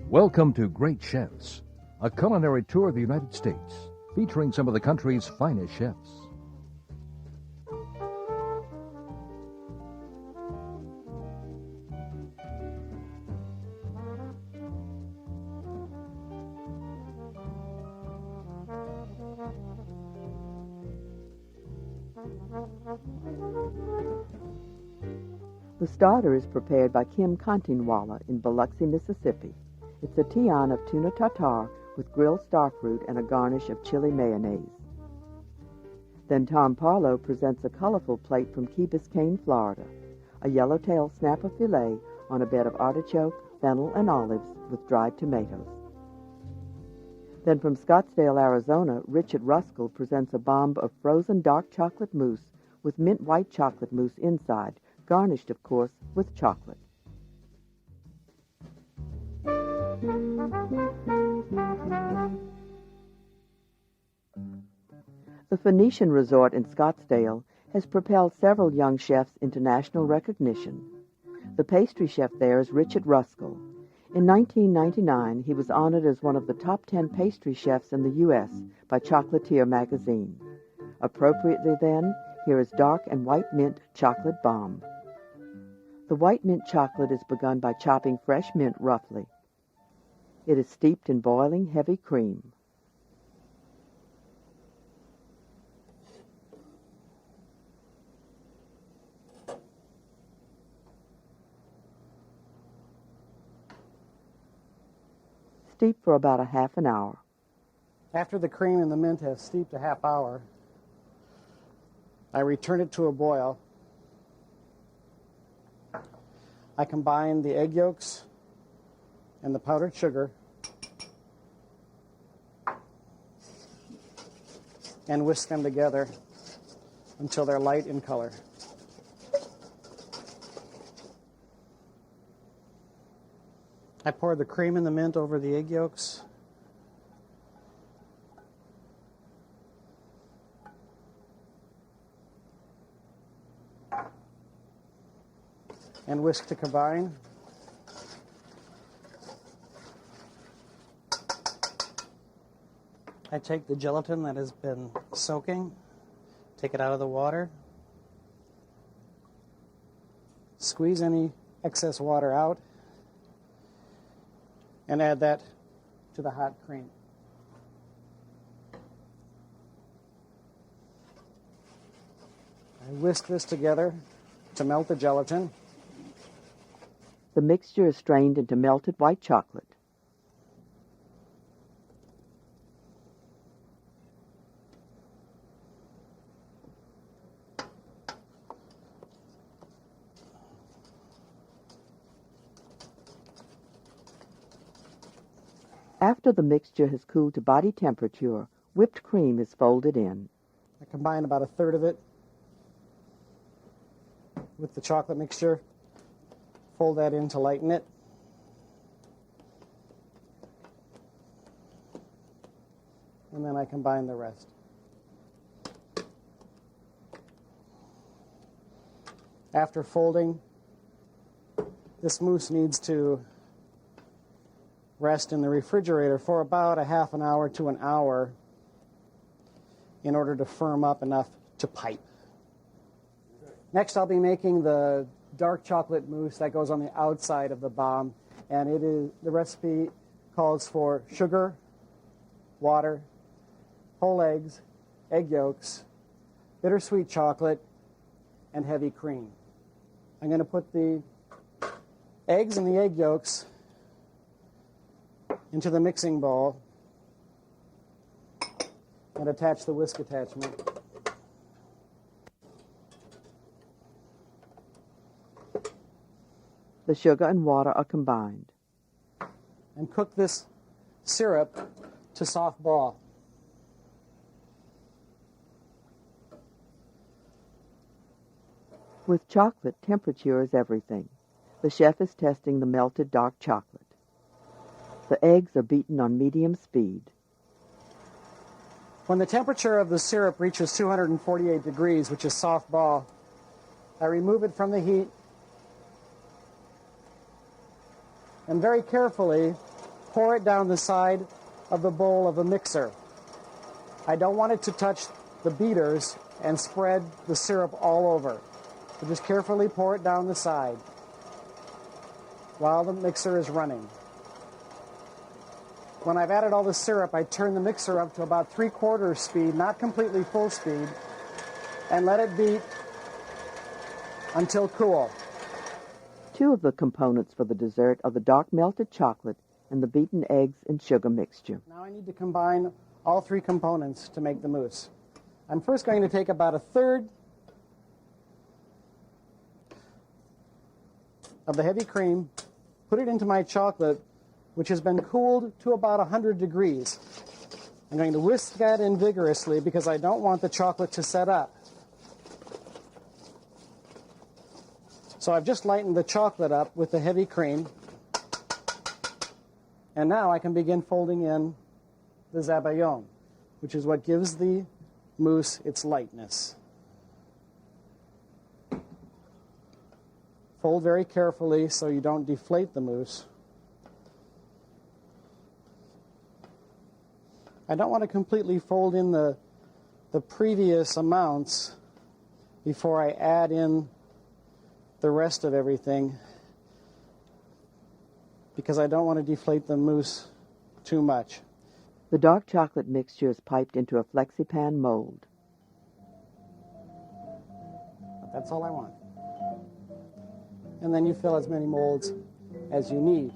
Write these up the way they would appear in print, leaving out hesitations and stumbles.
Welcome to Great Chefs, a culinary tour of the United States, featuring some of the country's finest chefs. The starter is prepared by Kim Continwalla in Biloxi, Mississippi. It's a tian of tuna tartare with grilled starfruit and a garnish of chili mayonnaise. Then Tom Parlow presents a colorful plate from Key Biscayne, Florida, a yellowtail snapper filet on a bed of artichoke, fennel, and olives with dried tomatoes. Then from Scottsdale, Arizona, Richard Ruskell presents a bomb of frozen dark chocolate mousse with mint white chocolate mousse inside, garnished, of course, with chocolate. The Phoenician Resort in Scottsdale has propelled several young chefs into national recognition. The pastry chef there is Richard Ruskell. In 1999, he was honored as one of the top 10 pastry chefs in the U.S. by Chocolatier magazine. Appropriately then, here is dark and white mint chocolate bomb. The white mint chocolate is begun by chopping fresh mint roughly. It is steeped in boiling heavy cream. Steep for about a half an hour. After the cream and the mint have steeped a half hour, I return it to a boil. I combine the egg yolks and the powdered sugar and whisk them together until they're light in color. I pour the cream and the mint over the egg yolks. And whisk to combine. I take the gelatin that has been soaking, take it out of the water, squeeze any excess water out, and add that to the hot cream. I whisk this together to melt the gelatin. The mixture is strained into melted white chocolate. After the mixture has cooled to body temperature, whipped cream is folded in. I combine about a third of it with the chocolate mixture. Fold that in to lighten it. And then I combine the rest. After folding, this mousse needs to rest in the refrigerator for about a half an hour to an hour in order to firm up enough to pipe. Next, I'll be making the dark chocolate mousse that goes on the outside of the bomb, and the recipe calls for sugar, water, whole eggs, egg yolks, bittersweet chocolate, and heavy cream. I'm going to put the eggs and the egg yolks into the mixing bowl and attach the whisk attachment. The sugar and water are combined. And cook this syrup to soft ball. With chocolate, temperature is everything. The chef is testing the melted dark chocolate. The eggs are beaten on medium speed. When the temperature of the syrup reaches 248 degrees, which is soft ball, I remove it from the heat and very carefully pour it down the side of the bowl of a mixer. I don't want it to touch the beaters and spread the syrup all over. So just carefully pour it down the side while the mixer is running. When I've added all the syrup, I turn the mixer up to about 3/4 speed, not completely full speed, and let it beat until cool. Two of the components for the dessert are the dark melted chocolate and the beaten eggs and sugar mixture. Now I need to combine all three components to make the mousse. I'm first going to take about 1/3 of the heavy cream, put it into my chocolate, which has been cooled to about 100 degrees. I'm going to whisk that in vigorously because I don't want the chocolate to set up. So I've just lightened the chocolate up with the heavy cream. And now I can begin folding in the zabaione, which is what gives the mousse its lightness. Fold very carefully so you don't deflate the mousse. I don't want to completely fold in the previous amounts before I add in the rest of everything, because I don't want to deflate the mousse too much. The dark chocolate mixture is piped into a FlexiPan mold. But that's all I want. And then you fill as many molds as you need.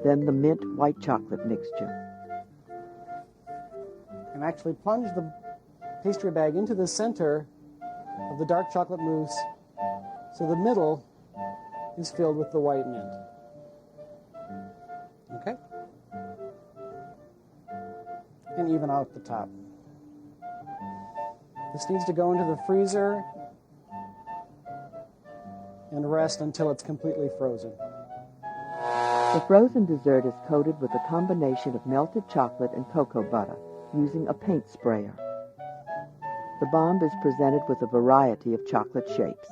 Then the mint white chocolate mixture. And actually plunge the pastry bag into the center of the dark chocolate mousse so the middle is filled with the white mint. Okay? And even out the top. This needs to go into the freezer and rest until it's completely frozen. The frozen dessert is coated with a combination of melted chocolate and cocoa butter using a paint sprayer. The bombe is presented with a variety of chocolate shapes.